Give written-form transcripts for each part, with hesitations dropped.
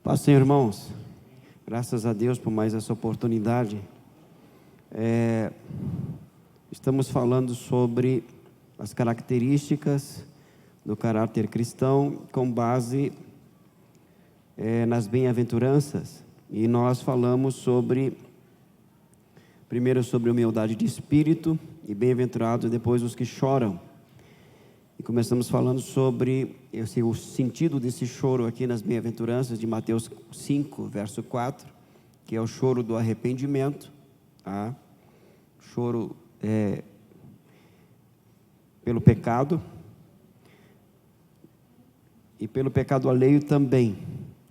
Paz, Senhor, irmãos. Graças a Deus por mais essa oportunidade. Estamos falando sobre as características do caráter cristão com base nas bem-aventuranças. E nós falamos primeiro sobre humildade de espírito e bem-aventurados depois os que choram. E começamos falando sobre o sentido desse choro aqui nas bem-aventuranças de Mateus 5, verso 4, que é o choro do arrependimento, tá? Choro pelo pecado e pelo pecado alheio também.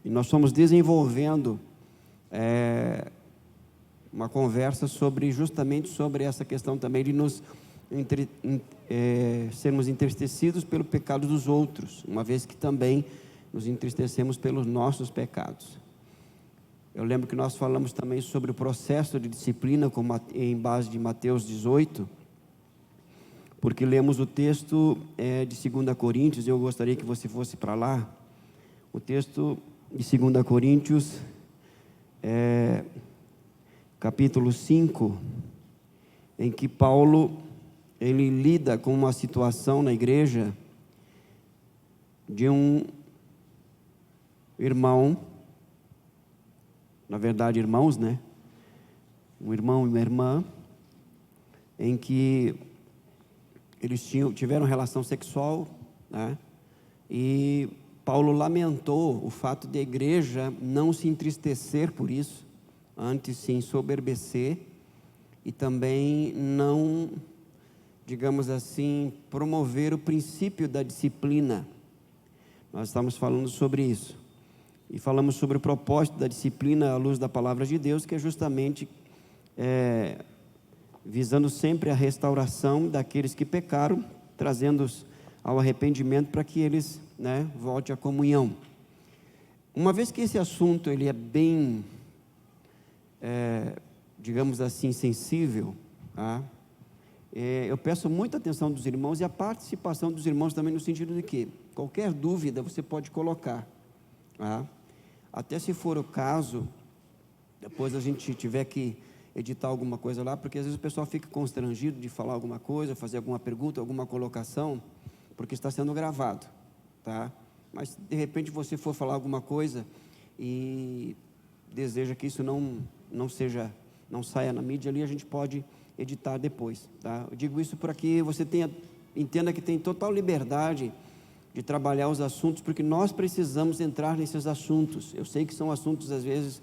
E nós fomos desenvolvendo uma conversa justamente sobre essa questão também de nos sermos entristecidos pelo pecado dos outros, uma vez que também nos entristecemos pelos nossos pecados. Eu lembro que nós falamos também sobre o processo de disciplina em base de Mateus 18, porque lemos o texto de 2 Coríntios, e eu gostaria que você fosse para lá. O texto de 2 Coríntios, capítulo 5, em que Paulo ele lida com uma situação na igreja de um irmão, na verdade irmãos, né? Um irmão e uma irmã, em que eles tiveram relação sexual, né? E Paulo lamentou o fato de a igreja não se entristecer por isso, antes se ensoberbecer e também não, digamos assim, promover o princípio da disciplina. Nós estamos falando sobre isso. E falamos sobre o propósito da disciplina à luz da palavra de Deus, que é justamente visando sempre a restauração daqueles que pecaram, trazendo-os ao arrependimento para que eles, voltem à comunhão. Uma vez que esse assunto ele é bem, digamos assim, sensível, tá? Eu peço muita atenção dos irmãos e a participação dos irmãos também, no sentido de que qualquer dúvida você pode colocar, tá? Até se for o caso, depois a gente tiver que editar alguma coisa lá, porque às vezes o pessoal fica constrangido de falar alguma coisa, fazer alguma pergunta, alguma colocação, porque está sendo gravado, tá? Mas de repente você for falar alguma coisa e deseja que isso não saia na mídia ali, a gente pode editar depois, tá? Eu digo isso para que você entenda que tem total liberdade de trabalhar os assuntos, porque nós precisamos entrar nesses assuntos. Eu sei que são assuntos às vezes,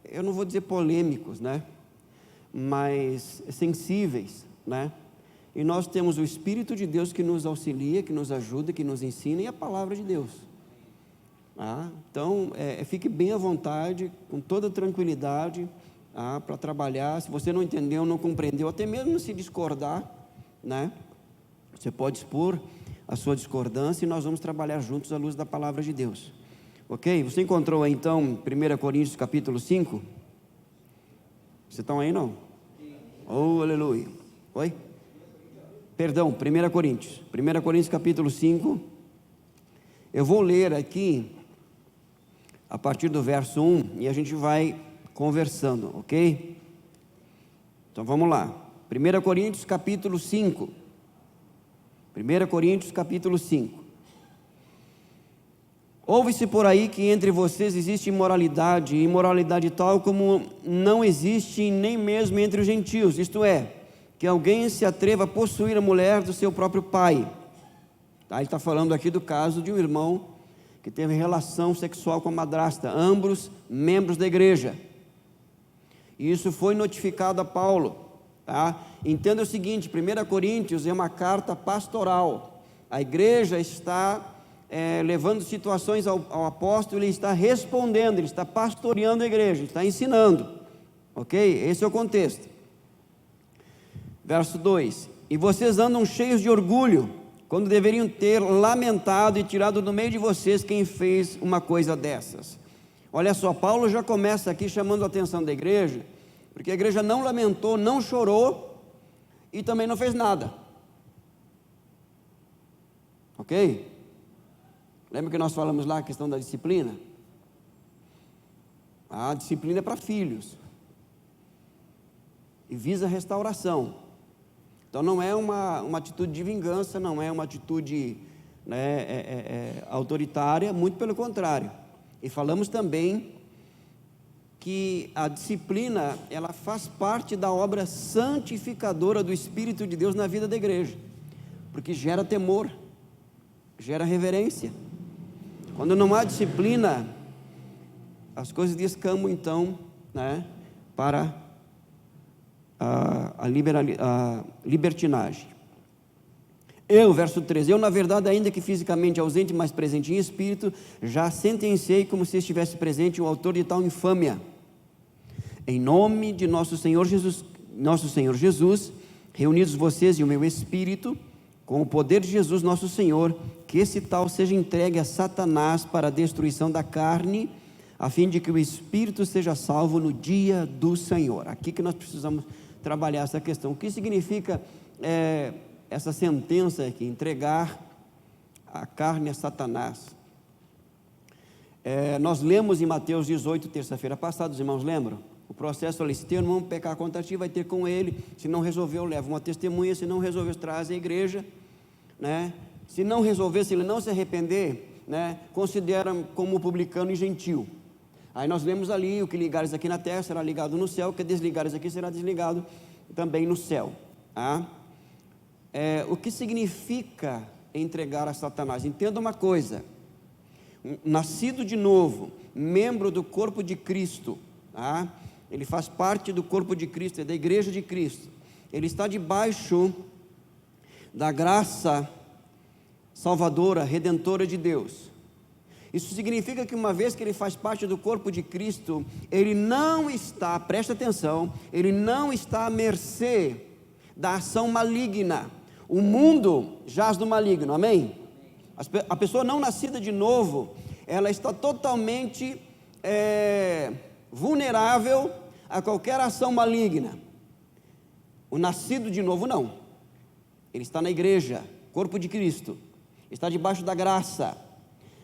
eu não vou dizer polêmicos, mas sensíveis, e nós temos o Espírito de Deus que nos auxilia, que nos ajuda, que nos ensina, e a palavra de Deus. Então, fique bem à vontade, com toda tranquilidade, para trabalhar. Se você não entendeu, não compreendeu, até mesmo se discordar, você pode expor a sua discordância e nós vamos trabalhar juntos à luz da palavra de Deus. Ok? Você encontrou aí então 1 Coríntios capítulo 5? Vocês estão aí, não? Oh, aleluia. Oi? Perdão, 1 Coríntios. 1 Coríntios capítulo 5. Eu vou ler aqui a partir do verso 1 e a gente vai conversando, ok? Então vamos lá. 1 Coríntios capítulo 5. 1 Coríntios capítulo 5. Ouve-se por aí que entre vocês existe imoralidade, e imoralidade tal como não existe nem mesmo entre os gentios, isto é, que alguém se atreva a possuir a mulher do seu próprio pai. Ele está falando aqui do caso de um irmão que teve relação sexual com a madrasta, ambos membros da igreja. E isso foi notificado a Paulo, tá? Entenda o seguinte, 1 Coríntios é uma carta pastoral. A igreja está levando situações ao apóstolo, ele está respondendo, ele está pastoreando a igreja, está ensinando, ok? Esse é o contexto. Verso 2: E vocês andam cheios de orgulho, quando deveriam ter lamentado e tirado do meio de vocês quem fez uma coisa dessas. Olha só, Paulo já começa aqui chamando a atenção da igreja, porque a igreja não lamentou, não chorou e também não fez nada. Ok? Lembra que nós falamos lá a questão da disciplina? A disciplina é para filhos e visa restauração. Então não é uma atitude de vingança, não é uma atitude, né, autoritária, muito pelo contrário. E falamos também que a disciplina, ela faz parte da obra santificadora do Espírito de Deus na vida da igreja, porque gera temor, gera reverência. Quando não há disciplina, as coisas descambam então, né, para a libertinagem. Verso 13, eu na verdade, ainda que fisicamente ausente, mas presente em espírito, já sentenciei como se estivesse presente o autor de tal infâmia. Em nome de nosso Senhor Jesus, reunidos vocês e o meu espírito, com o poder de Jesus nosso Senhor, que esse tal seja entregue a Satanás para a destruição da carne, a fim de que o espírito seja salvo no dia do Senhor. Aqui que nós precisamos trabalhar essa questão. O que significa essa sentença aqui, entregar a carne a Satanás? Nós lemos em Mateus 18, terça-feira passada, os irmãos lembram? O processo ali, se teu irmão pecar contra ti, vai ter com ele, se não resolveu, leva uma testemunha, se não resolveu, traz a igreja, né? Se não resolver, se ele não se arrepender, né, considera como publicano e gentil. Aí nós lemos ali, o que ligares aqui na terra será ligado no céu, o que desligares aqui será desligado também no céu. Tá? O que significa entregar a Satanás? Entenda uma coisa, nascido de novo, membro do corpo de Cristo, tá? Ele faz parte do corpo de Cristo, é da igreja de Cristo, ele está debaixo da graça salvadora, redentora de Deus. Isso significa que uma vez que ele faz parte do corpo de Cristo, ele não está, presta atenção, ele não está à mercê da ação maligna. O mundo jaz no maligno, amém? A pessoa não nascida de novo, ela está totalmente vulnerável a qualquer ação maligna. O nascido de novo não, ele está na igreja, corpo de Cristo, está debaixo da graça.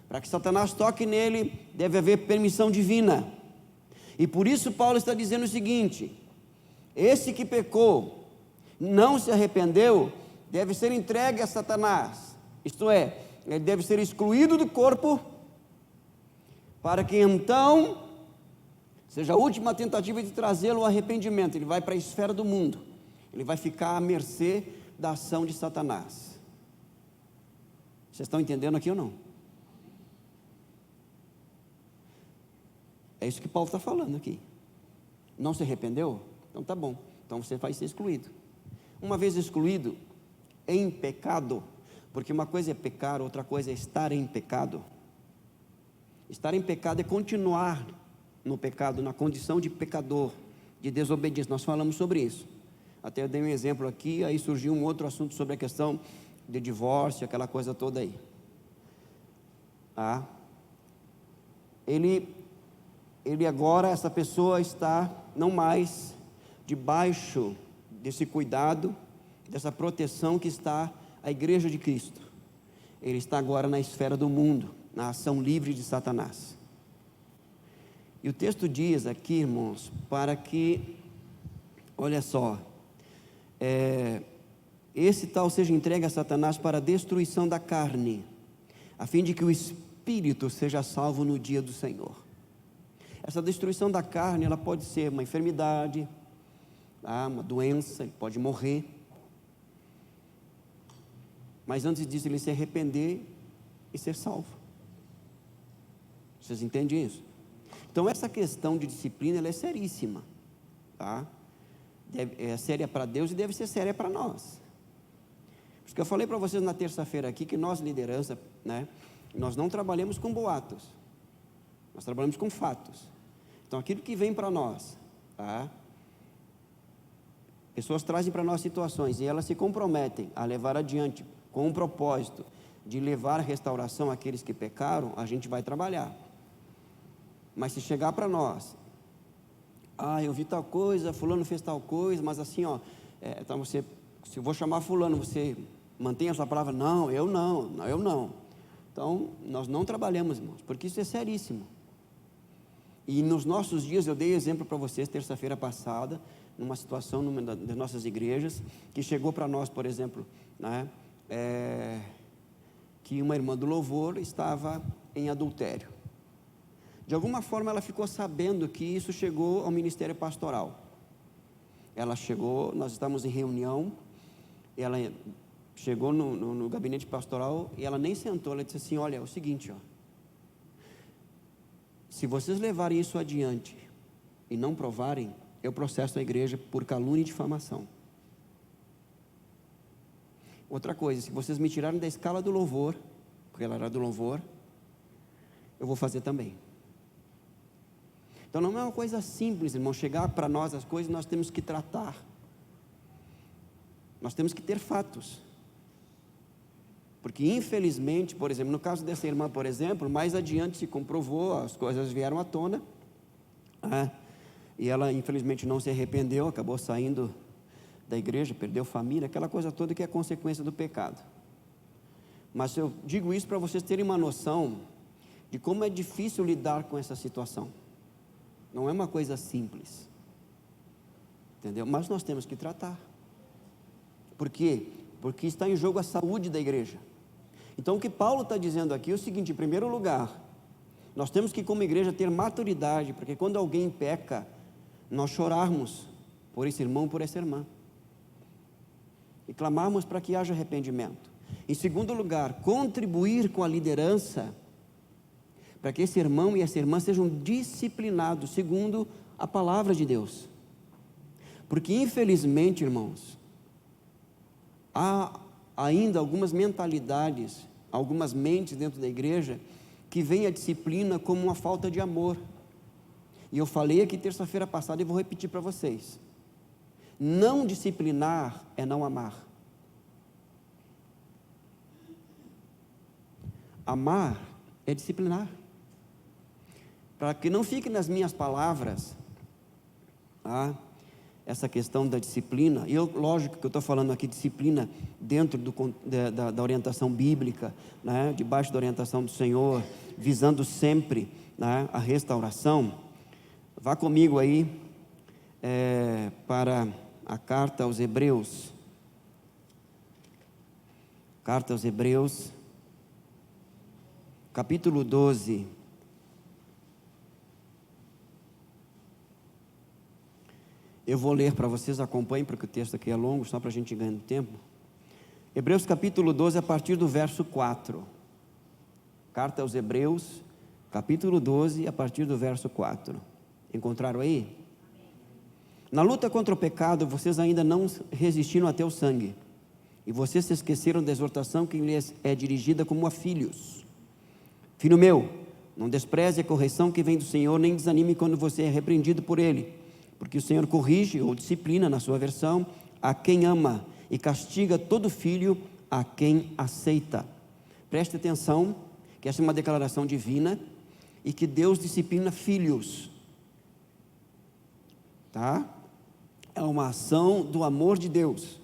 Para que Satanás toque nele, deve haver permissão divina. E por isso Paulo está dizendo o seguinte: esse que pecou, não se arrependeu, deve ser entregue a Satanás. Isto é, ele deve ser excluído do corpo, para que então seja a última tentativa de trazê-lo ao arrependimento. Ele vai para a esfera do mundo, ele vai ficar à mercê da ação de Satanás. Vocês estão entendendo aqui ou não? É isso que Paulo está falando aqui. Não se arrependeu? Então tá bom, então você vai ser excluído. Uma vez excluído, em pecado, porque uma coisa é pecar, outra coisa é estar em pecado. Estar em pecado é continuar no pecado, na condição de pecador, de desobediência. Nós falamos sobre isso. Até eu dei um exemplo aqui, aí surgiu um outro assunto sobre a questão de divórcio, aquela coisa toda aí. Ele agora, essa pessoa está não mais debaixo desse cuidado, dessa proteção que está a igreja de Cristo. Ele está agora na esfera do mundo, na ação livre de Satanás. E o texto diz aqui, irmãos, para que, olha só, esse tal seja entregue a Satanás para a destruição da carne, a fim de que o espírito seja salvo no dia do Senhor. Essa destruição da carne, ela pode ser uma enfermidade, uma doença, ele pode morrer. Mas antes disso, ele se arrepender e ser salvo. Vocês entendem isso? Então, essa questão de disciplina, ela é seríssima, tá? É séria para Deus e deve ser séria para nós. Por isso que eu falei para vocês na terça-feira aqui, que nós, liderança, né, nós não trabalhamos com boatos, nós trabalhamos com fatos. Então, aquilo que vem para nós, tá? Pessoas trazem para nós situações e elas se comprometem a levar adiante com o propósito de levar a restauração àqueles que pecaram, a gente vai trabalhar. Mas se chegar para nós, eu vi tal coisa, fulano fez tal coisa, mas assim, então se eu vou chamar fulano, você mantém a sua palavra? Não, eu não. Então, nós não trabalhamos, irmãos, porque isso é seríssimo. E nos nossos dias, eu dei exemplo para vocês, terça-feira passada, numa situação numa das nossas igrejas, que chegou para nós, por exemplo, né, que uma irmã do louvor estava em adultério. De alguma forma ela ficou sabendo que isso chegou ao ministério pastoral. Ela chegou, nós estávamos em reunião, ela chegou no gabinete pastoral e ela nem sentou, ela disse assim: olha, é o seguinte, ó, se vocês levarem isso adiante e não provarem, eu processo a igreja por calúnia e difamação. Outra coisa, se vocês me tirarem da escala do louvor, porque ela era do louvor, eu vou fazer também. Então não é uma coisa simples, irmão, chegar para nós as coisas, nós temos que tratar. Nós temos que ter fatos. Porque infelizmente, por exemplo, no caso dessa irmã, por exemplo, mais adiante se comprovou, as coisas vieram à tona, e ela infelizmente não se arrependeu, acabou saindo da igreja, perdeu família, aquela coisa toda que é consequência do pecado. Mas eu digo isso para vocês terem uma noção de como é difícil lidar com essa situação. Não é uma coisa simples, entendeu? Mas nós temos que tratar. Por quê? Porque está em jogo a saúde da igreja. Então o que Paulo está dizendo aqui é o seguinte: em primeiro lugar, nós temos que como igreja ter maturidade, porque quando alguém peca, nós chorarmos por esse irmão, por essa irmã, e clamarmos para que haja arrependimento. Em segundo lugar, contribuir com a liderança, para que esse irmão e essa irmã sejam disciplinados segundo a palavra de Deus. Porque infelizmente, irmãos, há ainda algumas mentalidades, algumas mentes dentro da igreja, que veem a disciplina como uma falta de amor. E eu falei aqui terça-feira passada e vou repetir para vocês: não disciplinar é não amar. Amar é disciplinar. Para que não fique nas minhas palavras, essa questão da disciplina, e lógico que eu estou falando aqui disciplina dentro da orientação bíblica, né, debaixo da orientação do Senhor, visando sempre, né, a restauração. Vá comigo aí para a carta aos Hebreus. Carta aos Hebreus, capítulo 12. Eu vou ler para vocês, acompanhem, porque o texto aqui é longo, só para a gente ir ganhando tempo. Hebreus capítulo 12, a partir do verso 4. Carta aos Hebreus, capítulo 12, a partir do verso 4. Encontraram aí? Na luta contra o pecado, vocês ainda não resistiram até o sangue, e vocês se esqueceram da exortação que lhes é dirigida como a filhos. Filho meu, não despreze a correção que vem do Senhor, nem desanime quando você é repreendido por Ele, porque o Senhor corrige ou disciplina, na sua versão, a quem ama, e castiga todo filho a quem aceita. Preste atenção, que essa é uma declaração divina, e que Deus disciplina filhos, tá? É uma ação do amor de Deus.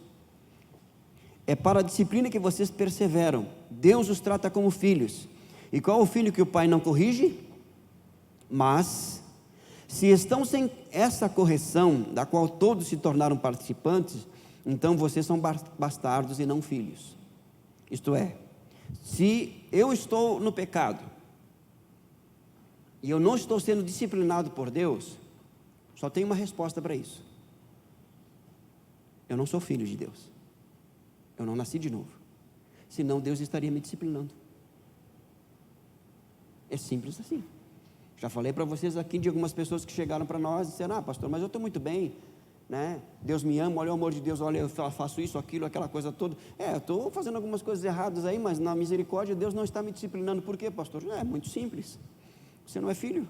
É para a disciplina que vocês perseveram. Deus os trata como filhos. E qual é o filho que o pai não corrige? Mas se estão sem essa correção, da qual todos se tornaram participantes, então vocês são bastardos e não filhos. Isto é, se eu estou no pecado, e eu não estou sendo disciplinado por Deus, só tem uma resposta para isso: eu não sou filho de Deus, eu não nasci de novo, senão Deus estaria me disciplinando. É simples assim. Já falei para vocês aqui de algumas pessoas que chegaram para nós e disseram: pastor, mas eu estou muito bem, né? Deus me ama, olha o amor de Deus, olha, eu faço isso, aquilo, aquela coisa toda. Eu estou fazendo algumas coisas erradas aí, mas na misericórdia Deus não está me disciplinando. Por quê, pastor? É muito simples, você não é filho,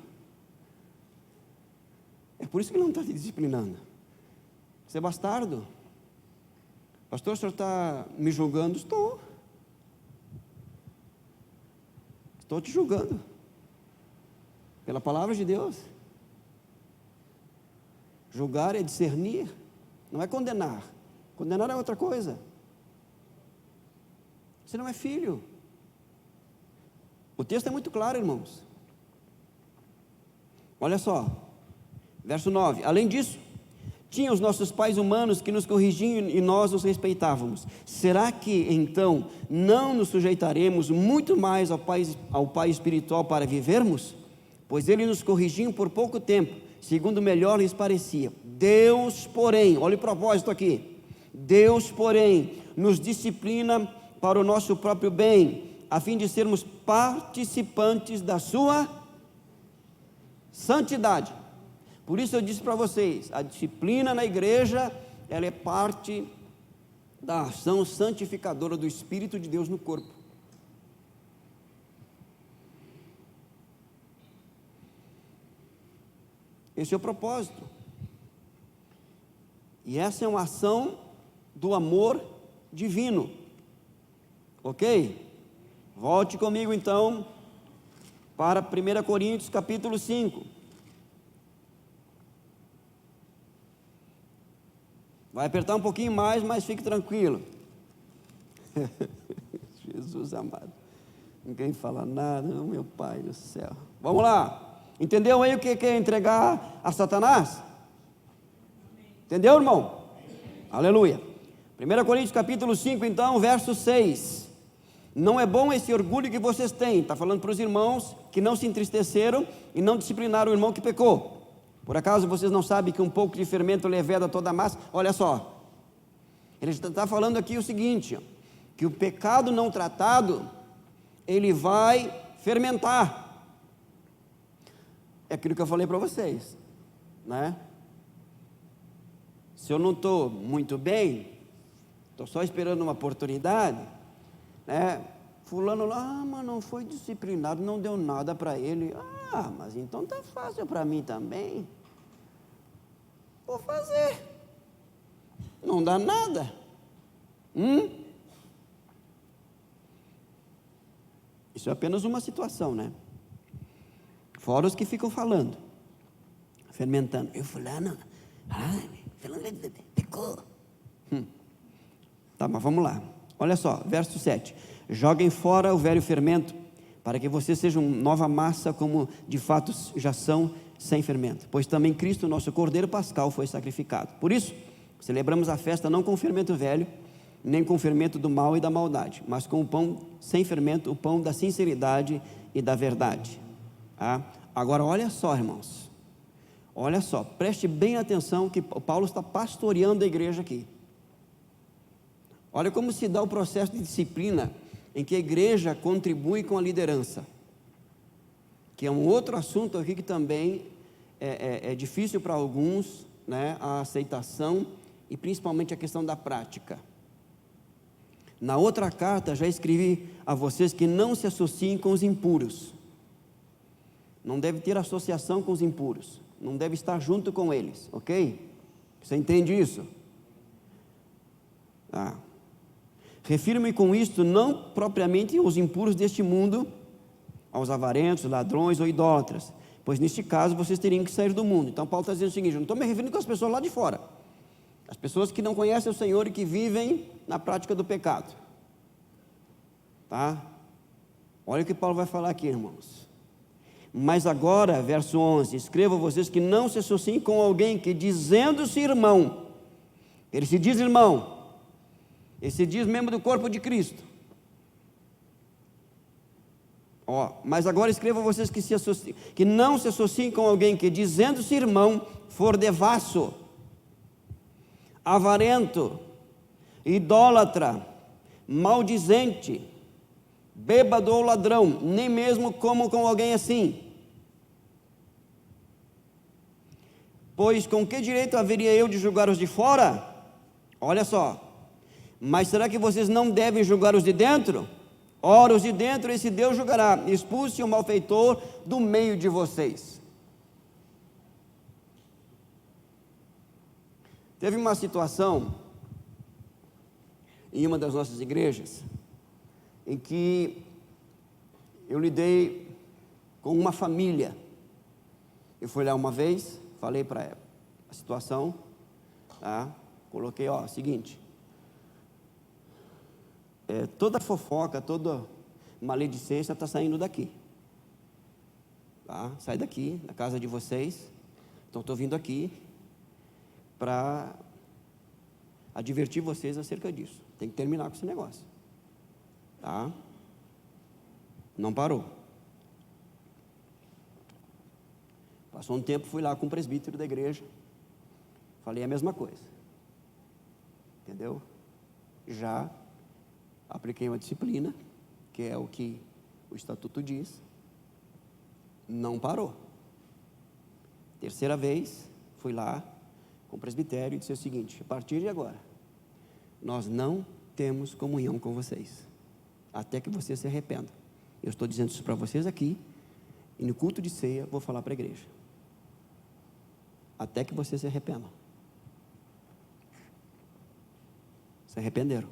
é por isso que Ele não está te disciplinando. Você é bastardo. Pastor, o senhor está me julgando? Estou te julgando pela palavra de Deus. Julgar é discernir, não é condenar. Condenar é outra coisa. Você não é filho. O texto é muito claro, irmãos. Olha só, verso 9: além disso, tinha os nossos pais humanos que nos corrigiam e nós os respeitávamos. Será que então não nos sujeitaremos muito mais ao Pai espiritual para vivermos? Pois ele nos corrigiam por pouco tempo, segundo melhor lhes parecia. Deus, porém, olha o propósito aqui, Deus, porém, nos disciplina para o nosso próprio bem, a fim de sermos participantes da sua santidade. Por isso eu disse para vocês, a disciplina na igreja, ela é parte da ação santificadora do Espírito de Deus no corpo. Esse é o propósito. E essa é uma ação do amor divino. Ok? Volte comigo então para 1 Coríntios capítulo 5. Vai apertar um pouquinho mais, mas fique tranquilo. Jesus amado. Ninguém fala nada, não, meu Pai do céu. Vamos lá. Entendeu aí o que é entregar a Satanás? Entendeu, irmão? Aleluia. 1 Coríntios capítulo 5, então, verso 6. Não é bom esse orgulho que vocês têm. Está falando para os irmãos que não se entristeceram e não disciplinaram o irmão que pecou. Por acaso vocês não sabem que um pouco de fermento leveda toda a massa? Olha só, ele está falando aqui o seguinte, que o pecado não tratado, ele vai fermentar. É aquilo que eu falei para vocês, né? Se eu não estou muito bem, estou só esperando uma oportunidade, né? Fulano lá, mas não foi disciplinado, não deu nada para ele. Mas então está fácil para mim também. Vou fazer. Não dá nada. Isso é apenas uma situação, né? Fora os que ficam falando, fermentando. Eu fulano, pecou. Tá, mas vamos lá. Olha só, verso 7. Joguem fora o velho fermento, para que vocês sejam nova massa, como de fato já são, sem fermento. Pois também Cristo, nosso Cordeiro Pascal, foi sacrificado. Por isso, celebramos a festa não com fermento velho, nem com fermento do mal e da maldade, mas com o pão sem fermento, o pão da sinceridade e da verdade. Agora olha só, irmãos, olha só, preste bem atenção que Paulo está pastoreando a igreja aqui. Olha como se dá o processo de disciplina em que a igreja contribui com a liderança, que é um outro assunto aqui que também é difícil para alguns, né, a aceitação e principalmente a questão da prática. Na outra carta já escrevi a vocês que não se associem com os impuros. Não deve ter associação com os impuros, não deve estar junto com eles, ok? Você entende isso? Refiro-me com isto não propriamente aos impuros deste mundo, aos avarentos, ladrões ou idólatras, pois neste caso vocês teriam que sair do mundo. Então Paulo está dizendo o seguinte: eu não estou me referindo com as pessoas lá de fora, as pessoas que não conhecem o Senhor e que vivem na prática do pecado, tá? Olha o que Paulo vai falar aqui, irmãos. Mas agora, verso 11, escrevo a vocês que não se associem com alguém que, dizendo-se irmão, ele se diz irmão, ele se diz membro do corpo de Cristo. Mas agora escrevo a vocês que não se associem com alguém que, dizendo-se irmão, for devasso, avarento, idólatra, maldizente, bêbado ou ladrão, nem mesmo como com alguém assim. Pois com que direito haveria eu de julgar os de fora? Olha só. Mas será que vocês não devem julgar os de dentro? Ora, os de dentro esse Deus julgará. Expulse o malfeitor do meio de vocês. Teve uma situação em uma das nossas igrejas em que eu lidei com uma família. Eu fui lá uma vez, falei para ela a situação, coloquei, seguinte, toda fofoca, maledicência está saindo daqui. Tá? Sai daqui, da casa de vocês. Então estou vindo aqui para advertir vocês acerca disso. Tem que terminar com esse negócio. Tá? Não parou. Passou um tempo, fui lá com o presbítero da igreja. Falei a mesma coisa. Entendeu? Já apliquei uma disciplina, que é o que o estatuto diz. Não parou. Terceira vez, fui lá com o presbitério e disse o seguinte: a partir de agora, nós não temos comunhão com vocês, até que vocês se arrependam. Eu estou dizendo isso para vocês aqui, e no culto de ceia vou falar para a igreja. Até que vocês se arrependam. Se arrependeram.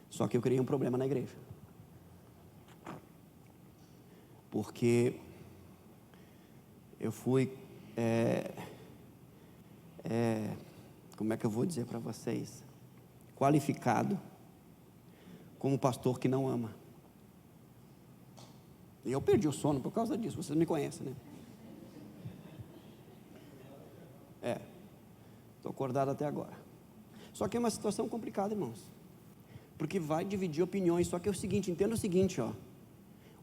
Só que eu criei um problema na igreja. Porque eu fui, como é que eu vou dizer para vocês? Qualificado como pastor que não ama. E eu perdi o sono por causa disso, vocês me conhecem, né? Estou acordado até agora. Só que é uma situação complicada, irmãos, porque vai dividir opiniões. Só que é o seguinte, entenda o seguinte, ó: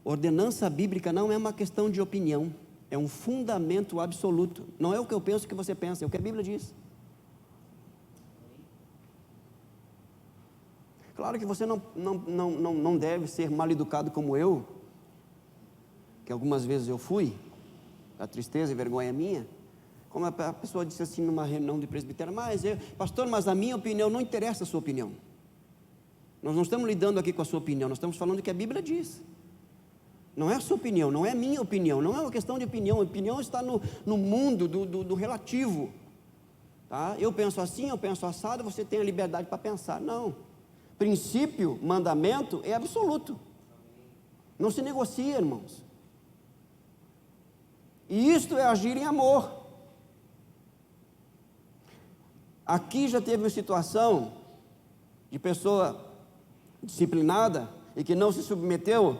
ordenança bíblica não é uma questão de opinião, é um fundamento absoluto. Não é o que eu penso que você pensa, é o que a Bíblia diz. Claro que você não deve ser mal educado como eu, que algumas vezes eu fui, a tristeza e vergonha minha. Como a pessoa disse assim numa reunião de presbitério: pastor, mas a minha opinião não interessa a sua opinião. Nós não estamos lidando aqui com a sua opinião, nós estamos falando o que a Bíblia diz. Não é a sua opinião, não é a minha opinião, não é uma questão de opinião. A opinião está no mundo do relativo. Tá? Eu penso assim, eu penso assado, você tem a liberdade para pensar. Não. Princípio, mandamento é absoluto. Não se negocia, irmãos. E isto é agir em amor. Aqui já teve uma situação de pessoa disciplinada e que não se submeteu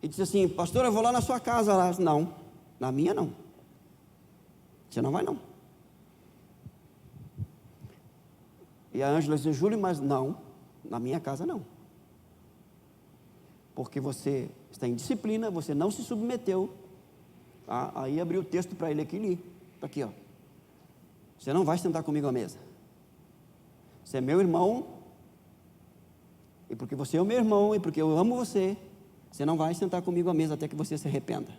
e disse assim: pastor, eu vou lá na sua casa. Lá. Não, na minha não. Você não vai não. E a Ângela disse: Júlio, mas não, na minha casa não. Porque você está em disciplina, você não se submeteu. Aí abri o texto para ele aqui, li. Está aqui, ó. Você não vai sentar comigo à mesa. Você é meu irmão, e porque você é o meu irmão, e porque eu amo você, você não vai sentar comigo à mesa até que você se arrependa.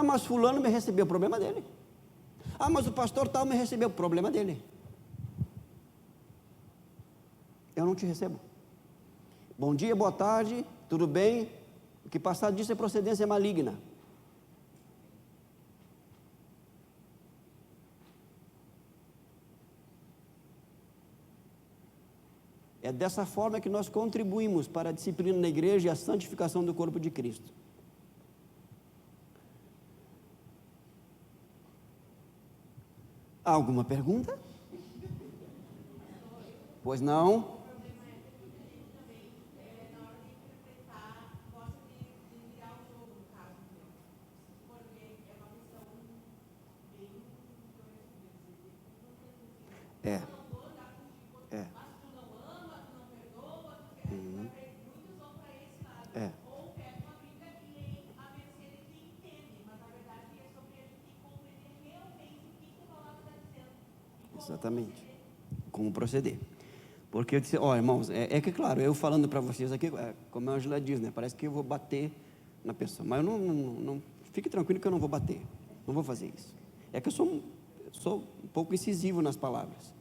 Mas fulano me recebeu, o problema dele. Mas o pastor tal me recebeu, o problema dele. Eu não te recebo. Bom dia, boa tarde, tudo bem? O que passar disso é procedência maligna. É dessa forma que nós contribuímos para a disciplina na igreja e a santificação do corpo de Cristo. Alguma pergunta? Pois não? É. Exatamente. Como proceder. Porque eu disse, irmãos, que claro, eu falando para vocês aqui, como a Angela diz, né? Parece que eu vou bater na pessoa. Mas eu não fique tranquilo que eu não vou bater. Não vou fazer isso. É que eu sou um pouco incisivo nas palavras.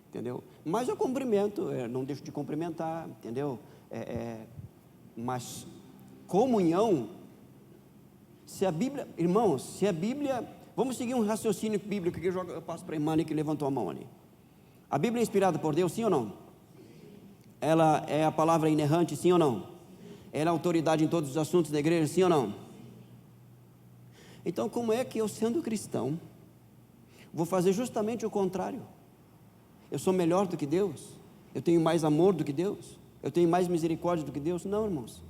Entendeu? Mas eu cumprimento, não deixo de cumprimentar, entendeu? Mas comunhão, se a Bíblia, irmãos, se a Bíblia, vamos seguir um raciocínio bíblico que eu passo para a irmã que levantou a mão ali. A Bíblia é inspirada por Deus, sim ou não? Ela é a palavra inerrante, sim ou não? Ela é autoridade em todos os assuntos da igreja, sim ou não? Então, como é que eu, sendo cristão, vou fazer justamente o contrário? Eu sou melhor do que Deus? Eu tenho mais amor do que Deus? Eu tenho mais misericórdia do que Deus? Não, irmãos.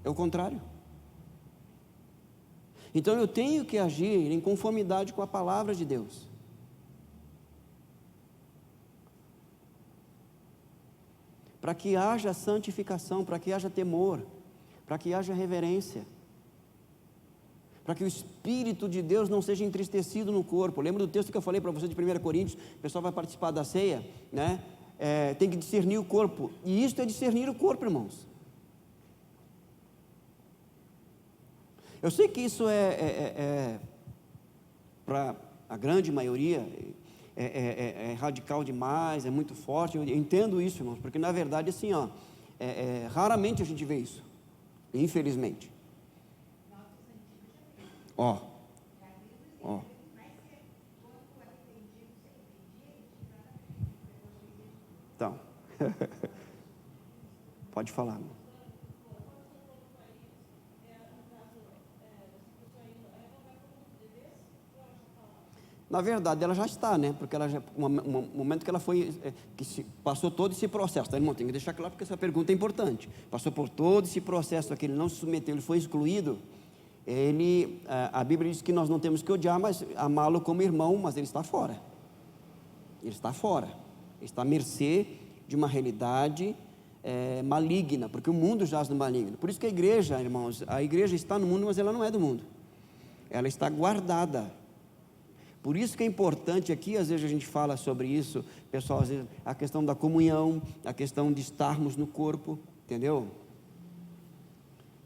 É o contrário. Então eu tenho que agir em conformidade com a palavra de Deus. Para que haja santificação, para que haja temor, para que haja reverência, para que o Espírito de Deus não seja entristecido no corpo. Lembra do texto que eu falei para você de 1 Coríntios? O pessoal vai participar da ceia, né? Tem que discernir o corpo, e isto é discernir o corpo, irmãos. Eu sei que isso para a grande maioria, é radical demais, é muito forte. Eu entendo isso, irmãos, porque na verdade assim, raramente a gente vê isso, infelizmente. Ó. Então, pode falar, irmão. Na verdade, ela já está, né? Porque ela já, um momento que ela foi, passou todo esse processo, tá, irmão? Tem que deixar claro, porque essa pergunta é importante. Passou por todo esse processo aqui, ele não se submeteu, ele foi excluído. A Bíblia diz que nós não temos que odiar, mas amá-lo como irmão, mas ele está fora. Ele está fora. Ele está à mercê de uma realidade maligna, porque o mundo jaz no maligno. Por isso que a igreja, irmãos, a igreja está no mundo, mas ela não é do mundo. Ela está guardada. Por isso que é importante aqui, às vezes a gente fala sobre isso, pessoal, às vezes, a questão da comunhão, a questão de estarmos no corpo, entendeu?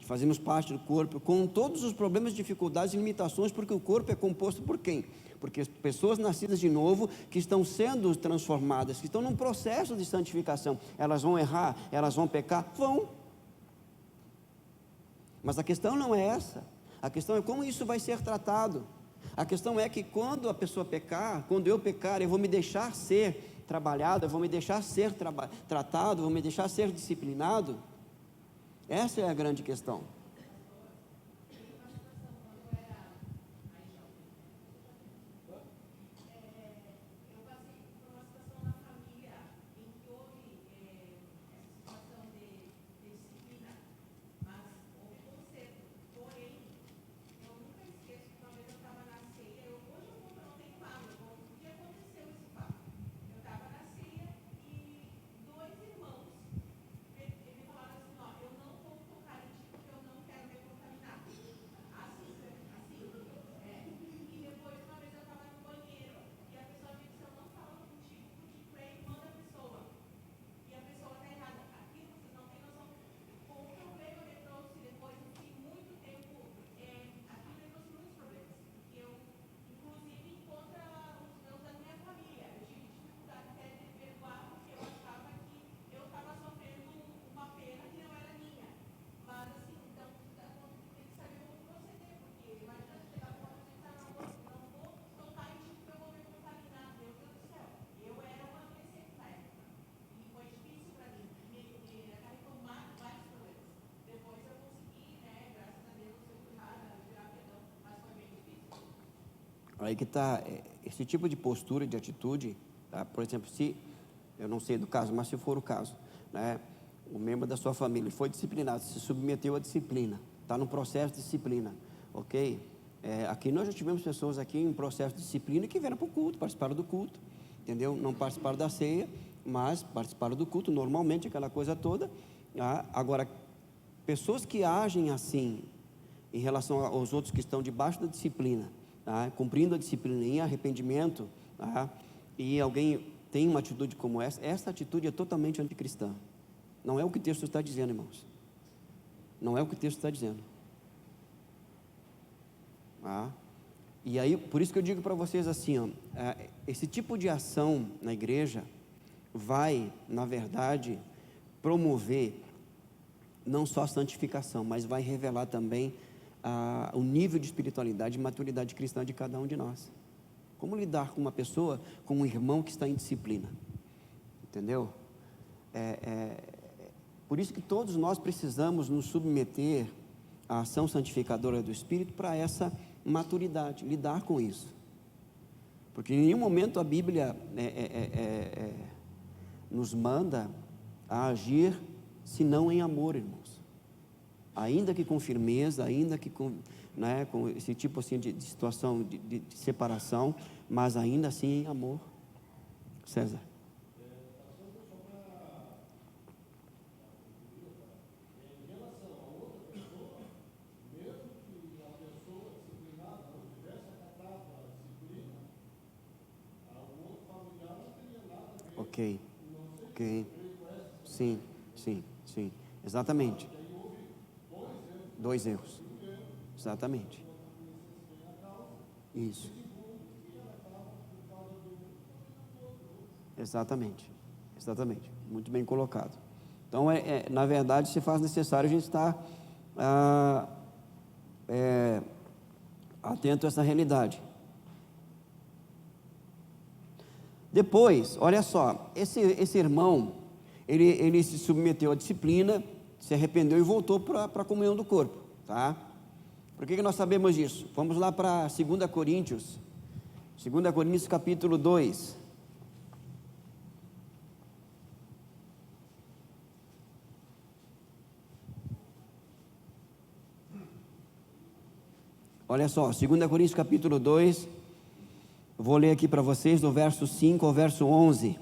Fazemos parte do corpo, com todos os problemas, dificuldades e limitações, porque o corpo é composto por quem? Porque pessoas nascidas de novo, que estão sendo transformadas, que estão num processo de santificação. Elas vão errar, elas vão pecar? Vão. Mas a questão não é essa, a questão é como isso vai ser tratado. A questão é que quando a pessoa pecar, quando eu pecar, eu vou me deixar ser trabalhado, eu vou me deixar ser tratado, vou me deixar ser disciplinado. Essa é a grande questão. Aí que está, esse tipo de postura, de atitude, tá? Por exemplo, se, eu não sei do caso, mas se for o caso, né, o membro da sua família foi disciplinado, se submeteu à disciplina, está no processo de disciplina, ok? Aqui nós já tivemos pessoas aqui em processo de disciplina que vieram para o culto, participaram do culto, entendeu? Não participaram da ceia, mas participaram do culto, normalmente, aquela coisa toda. Tá? Agora, pessoas que agem assim, em relação aos outros que estão debaixo da disciplina, tá? Cumprindo a disciplina em arrependimento, tá? E alguém tem uma atitude como essa atitude é totalmente anticristã. Não é o que o texto está dizendo, irmãos. Não é o que o texto está dizendo. Tá? E aí, por isso que eu digo para vocês assim, esse tipo de ação na igreja vai, na verdade, promover não só a santificação, mas vai revelar também o nível de espiritualidade e maturidade cristã de cada um de nós. Como lidar com uma pessoa, com um irmão que está em disciplina, entendeu? Por isso que todos nós precisamos nos submeter à ação santificadora do Espírito para essa maturidade, lidar com isso, porque em nenhum momento a Bíblia nos manda a agir, senão em amor, irmãos. Ainda que com firmeza, ainda que com, né, com esse tipo assim de situação de separação, mas ainda assim em amor. César. Ok, ok, sim, sim, sim, exatamente, 2 erros, exatamente, isso, exatamente, muito bem colocado. Então, na verdade, se faz necessário a gente estar atento a essa realidade. Depois, olha só, esse irmão, ele se submeteu à disciplina, se arrependeu e voltou para a comunhão do corpo, tá? Por que nós sabemos disso? Vamos lá para 2 Coríntios capítulo 2. Olha só, 2 Coríntios capítulo 2, vou ler aqui para vocês do verso 5 ao verso 11.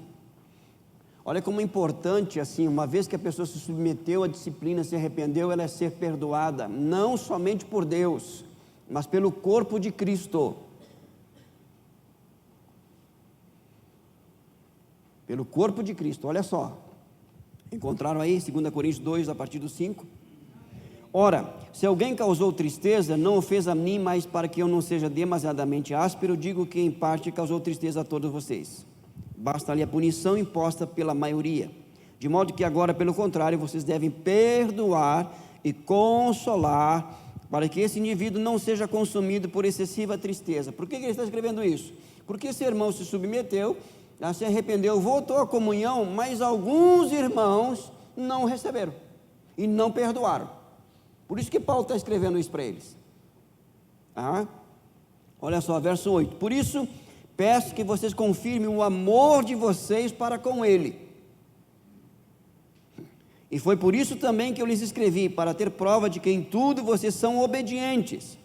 Olha como é importante, assim, uma vez que a pessoa se submeteu à disciplina, se arrependeu, ela é ser perdoada, não somente por Deus, mas pelo corpo de Cristo. Pelo corpo de Cristo, olha só. Encontraram aí 2 Coríntios 2, a partir do 5? Ora, se alguém causou tristeza, não o fez a mim, mas para que eu não seja demasiadamente áspero, digo que em parte causou tristeza a todos vocês. Basta-lhe a punição imposta pela maioria, de modo que agora, pelo contrário, vocês devem perdoar e consolar, para que esse indivíduo não seja consumido por excessiva tristeza. Por que ele está escrevendo isso? Porque esse irmão se submeteu, se arrependeu, voltou à comunhão, mas alguns irmãos não receberam e não perdoaram. Por isso que Paulo está escrevendo isso para eles. Olha só, verso 8. Por isso, peço que vocês confirmem o amor de vocês para com ele. E foi por isso também que eu lhes escrevi, para ter prova de que em tudo vocês são obedientes.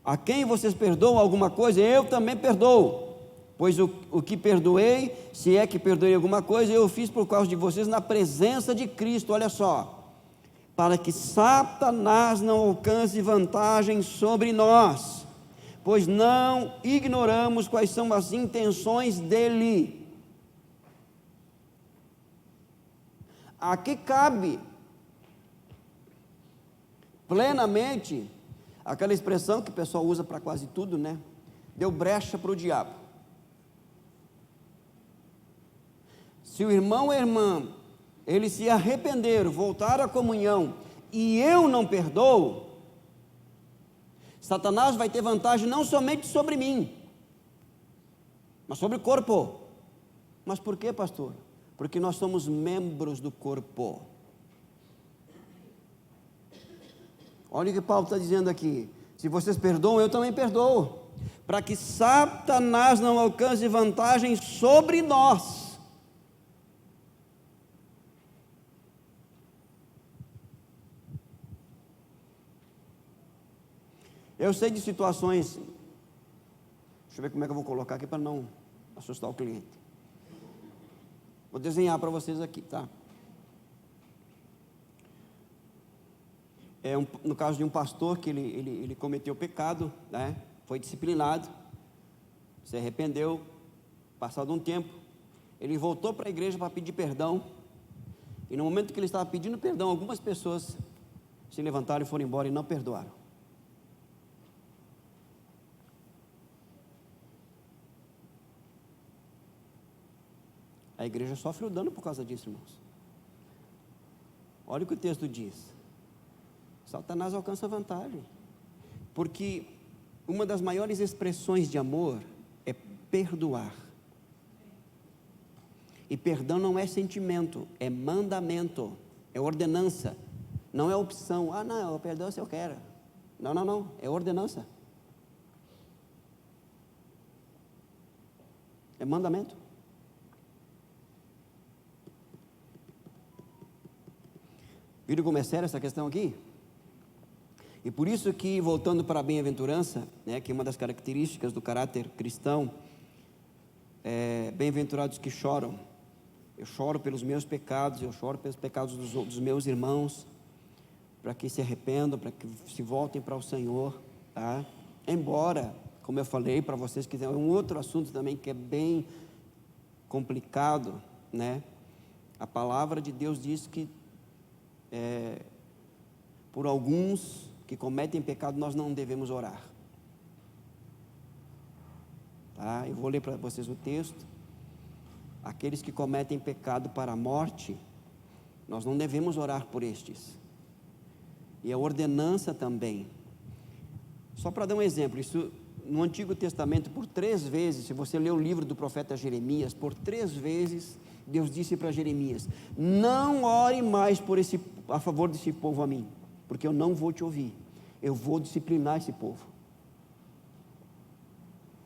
A quem vocês perdoam alguma coisa, eu também perdoo. Pois o que perdoei, se é que perdoei alguma coisa, eu fiz por causa de vocês na presença de Cristo. Olha só, para que Satanás não alcance vantagem sobre nós, pois não ignoramos quais são as intenções dele. Aqui cabe plenamente aquela expressão que o pessoal usa para quase tudo, né? Deu brecha para o diabo. Se o irmão ou a irmã, eles se arrependeram, voltaram à comunhão, e eu não perdoo, Satanás vai ter vantagem não somente sobre mim, mas sobre o corpo. Mas por quê, pastor? Porque nós somos membros do corpo. Olha o que Paulo está dizendo aqui. Se vocês perdoam, eu também perdoo, para que Satanás não alcance vantagem sobre nós. Eu sei de situações, deixa eu ver como é que eu vou colocar aqui para não assustar o cliente. Vou desenhar para vocês aqui, tá? No caso de um pastor que ele cometeu pecado, né? Foi disciplinado, se arrependeu, passado um tempo, ele voltou para a igreja para pedir perdão, e no momento que ele estava pedindo perdão, algumas pessoas se levantaram e foram embora e não perdoaram. A igreja sofre o dano por causa disso, irmãos. Olha o que o texto diz. Satanás alcança vantagem, porque uma das maiores expressões de amor é perdoar. E perdão não é sentimento, é mandamento, é ordenança, não é opção. Não, eu perdoo se eu quero. Não, é ordenança. É mandamento. Viram como é séria essa questão aqui? E por isso que, voltando para a bem-aventurança, né, que é uma das características do caráter cristão, bem-aventurados que choram. Eu choro pelos meus pecados, eu choro pelos pecados dos meus irmãos, para que se arrependam, para que se voltem para o Senhor, tá? Embora, como eu falei para vocês, que é um outro assunto também que é bem complicado, né? A palavra de Deus diz que por alguns que cometem pecado nós não devemos orar, tá? Eu vou ler para vocês o texto. Aqueles que cometem pecado para a morte, nós não devemos orar por estes. E a ordenança também. Só para dar um exemplo, isso no Antigo Testamento, por 3 vezes, se você ler o livro do profeta Jeremias, por 3 vezes, Deus disse para Jeremias: não ore mais a favor desse povo a mim, porque eu não vou te ouvir, eu vou disciplinar esse povo.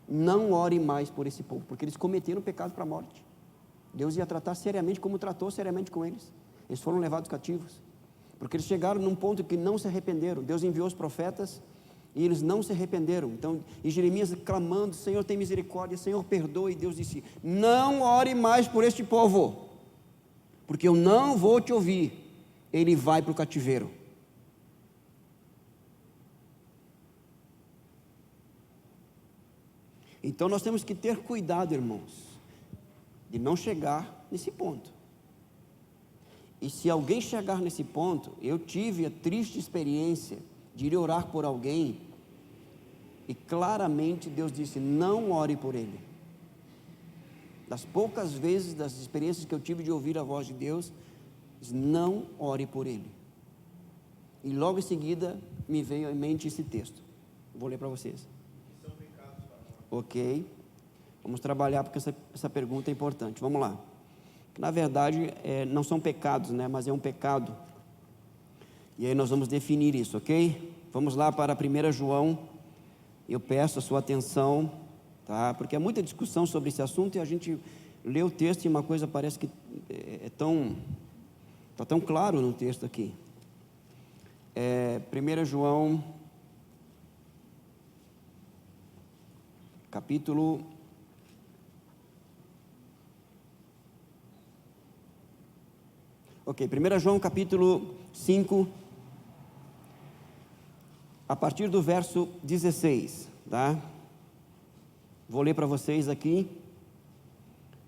Não ore mais por esse povo, porque eles cometeram pecado para a morte. Deus ia tratar seriamente como tratou seriamente com eles. Eles foram levados cativos, porque eles chegaram num ponto que não se arrependeram. Deus enviou os profetas e eles não se arrependeram. Então, e Jeremias clamando: Senhor, tem misericórdia, Senhor, perdoe. E Deus disse: não ore mais por este povo, porque eu não vou te ouvir. Ele vai para o cativeiro. Então nós temos que ter cuidado, irmãos, de não chegar nesse ponto. E se alguém chegar nesse ponto, eu tive a triste experiência de ir orar por alguém, e claramente Deus disse: não ore por ele. Das poucas vezes, das experiências que eu tive de ouvir a voz de Deus, não ore por ele. E logo em seguida me veio à mente esse texto. Vou ler para vocês. Ok, vamos trabalhar, porque essa pergunta é importante. Vamos lá. Na verdade, não são pecados, né? Mas é um pecado. E aí nós vamos definir isso, ok? Vamos lá para 1 João. Eu peço a sua atenção, tá? Porque há muita discussão sobre esse assunto e a gente lê o texto e uma coisa parece que está tão claro no texto aqui. 1 João, capítulo 1 João capítulo 5, a partir do verso 16, tá? Vou ler para vocês aqui.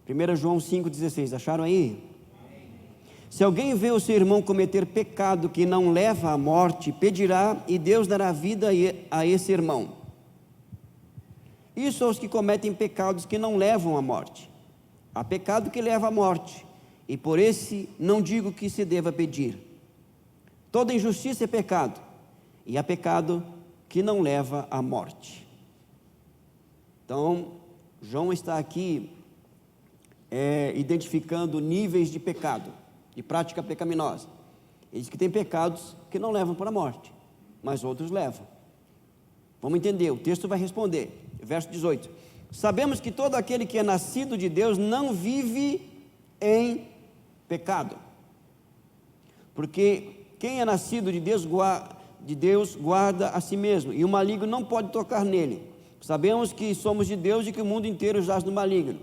1 João 5,16, acharam aí? Se alguém vê o seu irmão cometer pecado que não leva à morte, pedirá e Deus dará vida a esse irmão. Isso aos que cometem pecados que não levam à morte. Há pecado que leva à morte, e por esse não digo que se deva pedir. Toda injustiça é pecado, e há pecado que não leva à morte. Então, João está aqui identificando níveis de pecado, de prática pecaminosa. Ele diz que tem pecados que não levam para a morte, mas outros levam. Vamos entender, o texto vai responder. Verso 18: sabemos que todo aquele que é nascido de Deus não vive em pecado, porque quem é nascido de Deus guarda a si mesmo, e o maligno não pode tocar nele. Sabemos que somos de Deus e que o mundo inteiro jaz no maligno.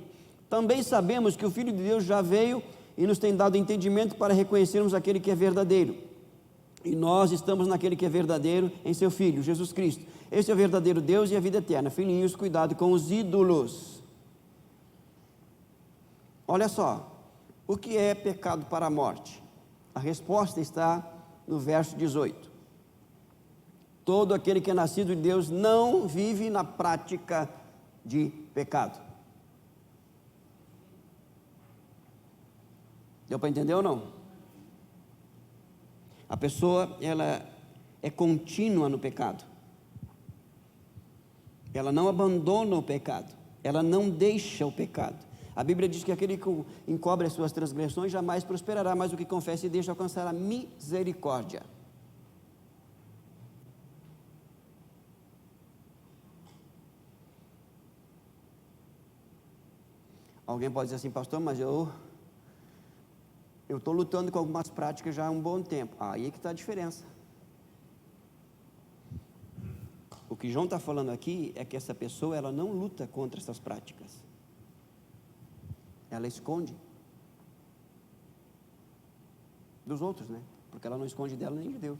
Também sabemos que o Filho de Deus já veio e nos tem dado entendimento para reconhecermos aquele que é verdadeiro, e nós estamos naquele que é verdadeiro, em seu Filho, Jesus Cristo. Esse é o verdadeiro Deus e a vida eterna. Filhinhos, cuidado com os ídolos. Olha só, o que é pecado para a morte? A resposta está no verso 18. Todo aquele que é nascido de Deus não vive na prática de pecado. Deu para entender ou não? A pessoa, ela é contínua no pecado. Ela não abandona o pecado. Ela não deixa o pecado. A Bíblia diz que aquele que encobre as suas transgressões jamais prosperará, mas o que confessa e deixa alcançar a misericórdia. Alguém pode dizer assim: pastor, mas eu eu estou lutando com algumas práticas já há um bom tempo. Aí é que está a diferença. O que João está falando aqui é que essa pessoa, ela não luta contra essas práticas. Ela esconde dos outros, né? Porque ela não esconde dela nem de Deus.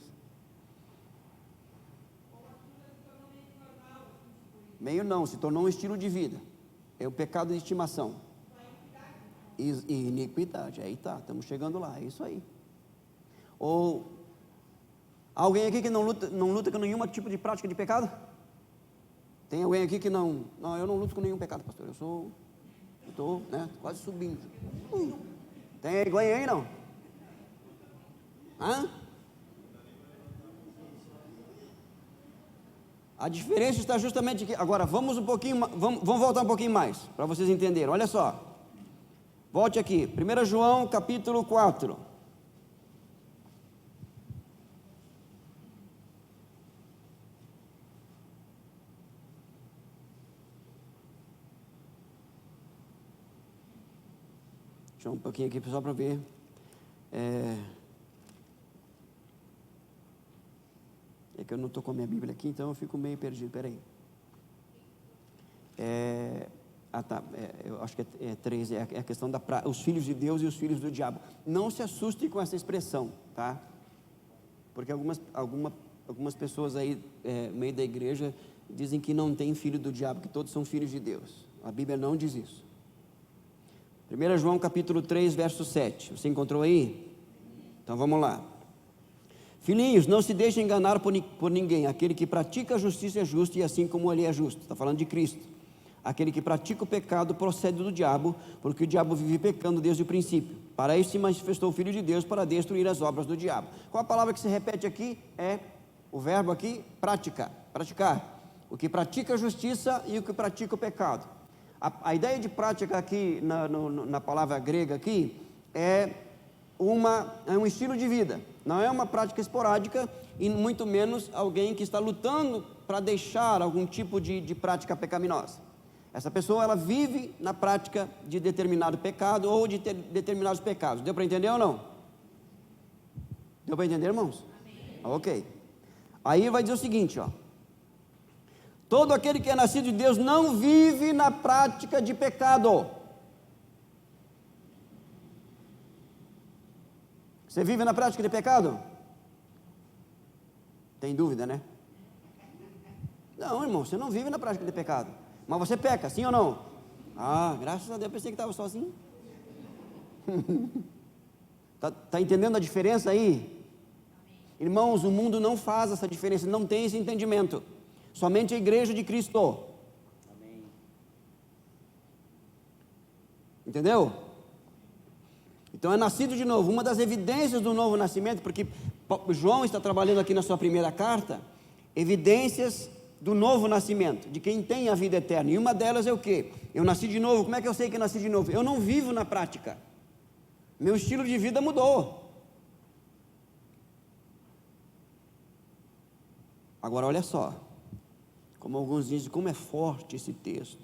Meio não, se tornou um estilo de vida. É o pecado de estimação. E iniquidade. Aí tá, estamos chegando lá, é isso aí. Ou alguém aqui que não luta com nenhum tipo de prática de pecado? Tem alguém aqui que não, eu não luto com nenhum pecado, pastor. Eu estou, né, quase subindo. Tem alguém aí não? Hã? A diferença está justamente aqui. Agora, vamos voltar um pouquinho mais, para vocês entenderem. Olha só. Volte aqui, 1 João capítulo 4. Deixa eu um pouquinho aqui só para ver. É que eu não estou com a minha Bíblia aqui, então eu fico meio perdido. Espera aí. Eu acho que é 13, é a questão os filhos de Deus e os filhos do diabo. Não se assustem com essa expressão, tá? Porque algumas pessoas aí, meio da igreja, dizem que não tem filho do diabo, que todos são filhos de Deus. A Bíblia não diz isso. 1 João capítulo 3, verso 7, você encontrou aí? Então vamos lá. Filhinhos, não se deixem enganar por ninguém. Aquele que pratica a justiça é justo, e assim como ele é justo. Está falando de Cristo. Aquele que pratica o pecado procede do diabo, porque o diabo vive pecando desde o princípio. Para isso se manifestou o Filho de Deus, para destruir as obras do diabo. Qual a palavra que se repete aqui? É o verbo aqui, praticar. O que pratica a justiça e o que pratica o pecado. A ideia de prática aqui, na palavra grega aqui, é um estilo de vida. Não é uma prática esporádica, e muito menos alguém que está lutando para deixar algum tipo de prática pecaminosa. Essa pessoa, ela vive na prática de determinado pecado ou de determinados pecados. Deu para entender ou não? Deu para entender, irmãos? Amém. Ok. Aí vai dizer o seguinte, ó. Todo aquele que é nascido de Deus não vive na prática de pecado. Você vive na prática de pecado? Tem dúvida, né? Não, irmão, você não vive na prática de pecado. Mas você peca, sim ou não? Ah, graças a Deus, eu pensei que estava sozinho. Tá entendendo a diferença aí? Irmãos, o mundo não faz essa diferença, não tem esse entendimento. Somente a igreja de Cristo. Amém. Entendeu? Então é nascido de novo. Uma das evidências do novo nascimento, porque João está trabalhando aqui na sua primeira carta, evidências do novo nascimento, de quem tem a vida eterna. E uma delas é o quê? Eu nasci de novo. Como é que eu sei que eu nasci de novo? Eu não vivo na prática. Meu estilo de vida mudou. Agora olha só, como alguns dizem, como é forte esse texto.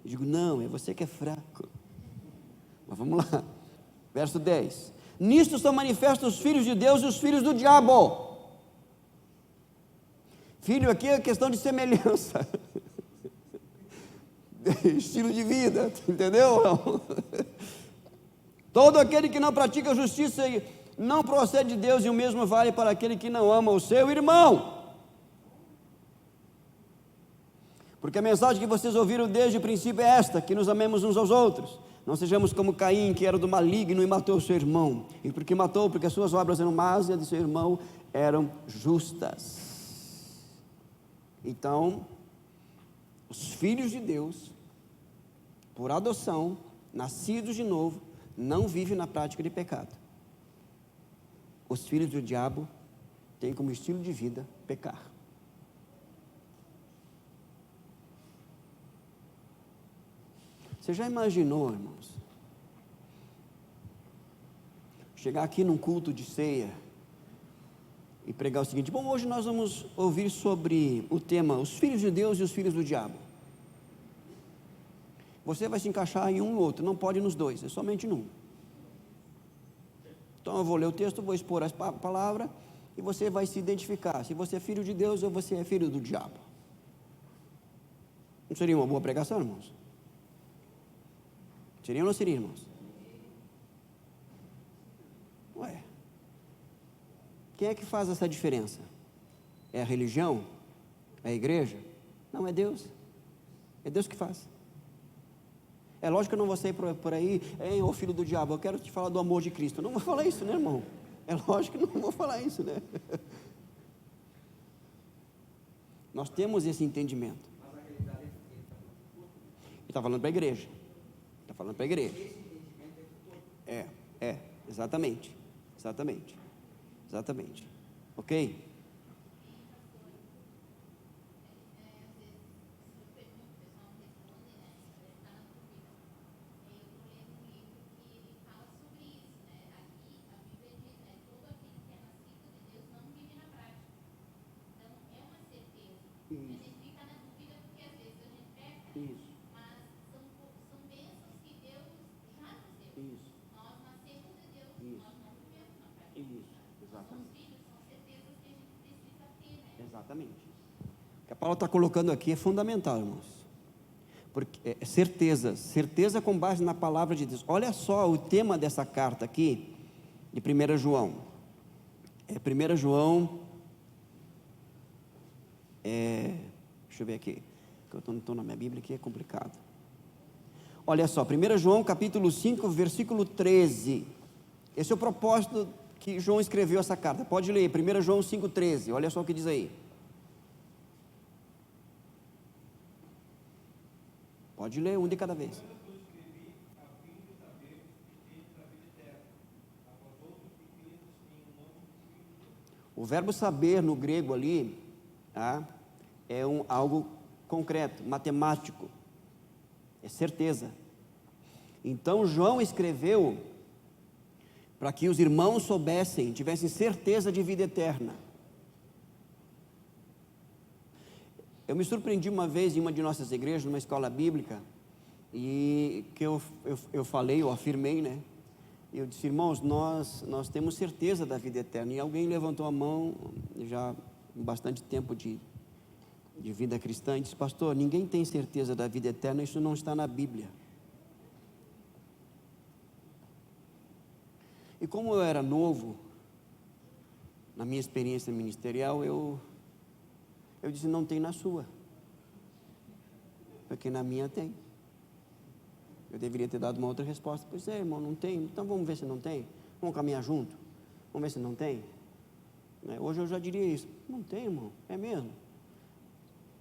Eu digo, não, é você que é fraco. Mas vamos lá, verso 10. Nisto são manifestos os filhos de Deus e os filhos do diabo. Filho aqui é questão de semelhança. Estilo de vida, entendeu? Todo aquele que não pratica justiça não procede de Deus, e o mesmo vale para aquele que não ama o seu irmão. Porque a mensagem que vocês ouviram desde o princípio é esta: que nos amemos uns aos outros. Não sejamos como Caim, que era do maligno e matou o seu irmão. E por que matou? Porque as suas obras eram más e as de seu irmão eram justas. Então, os filhos de Deus, por adoção, nascidos de novo, não vivem na prática de pecado. Os filhos do diabo têm como estilo de vida pecar. Você já imaginou, irmãos, chegar aqui num culto de ceia e pregar o seguinte: bom, hoje nós vamos ouvir sobre o tema os filhos de Deus e os filhos do diabo. Você vai se encaixar em um ou outro, não pode nos dois, é somente num. Então eu vou ler o texto, vou expor a palavra, e você vai se identificar, se você é filho de Deus ou você é filho do diabo. Não seria uma boa pregação, irmãos? Seria ou não seria, irmãos? Ué, quem é que faz essa diferença? É a religião? É a igreja? Não, é Deus. É Deus que faz. É lógico que eu não vou sair por aí, ô filho do diabo, eu quero te falar do amor de Cristo. Eu não vou falar isso, né, irmão? É lógico que não vou falar isso, né? Nós temos esse entendimento. Ele está falando para a igreja. Está falando para a igreja. Exatamente. Ok? Exatamente. O que a Paula está colocando aqui é fundamental, irmãos. Porque certeza com base na palavra de Deus. Olha só o tema dessa carta aqui, de 1 João. 1 João, deixa eu ver aqui, que eu não estou na minha Bíblia aqui, é complicado. Olha só, 1 João capítulo 5, versículo 13. Esse é o propósito que João escreveu essa carta. Pode ler, 1 João 5,13, olha só o que diz aí. Pode ler um de cada vez. O verbo saber no grego ali, é algo concreto, matemático, é certeza. Então João escreveu para que os irmãos soubessem, tivessem certeza de vida eterna. Eu me surpreendi uma vez em uma de nossas igrejas, numa escola bíblica, e que eu falei, eu afirmei, né? Eu disse, irmãos, nós temos certeza da vida eterna. E alguém levantou a mão, já com bastante tempo de vida cristã, e disse, pastor, ninguém tem certeza da vida eterna, isso não está na Bíblia. E como eu era novo, na minha experiência ministerial, eu disse, não tem na sua, porque na minha tem. Eu deveria ter dado uma outra resposta. Pois é, irmão, não tem, então vamos ver se não tem, vamos caminhar junto, vamos ver se não tem. Hoje eu já diria isso, não tem, irmão, é mesmo?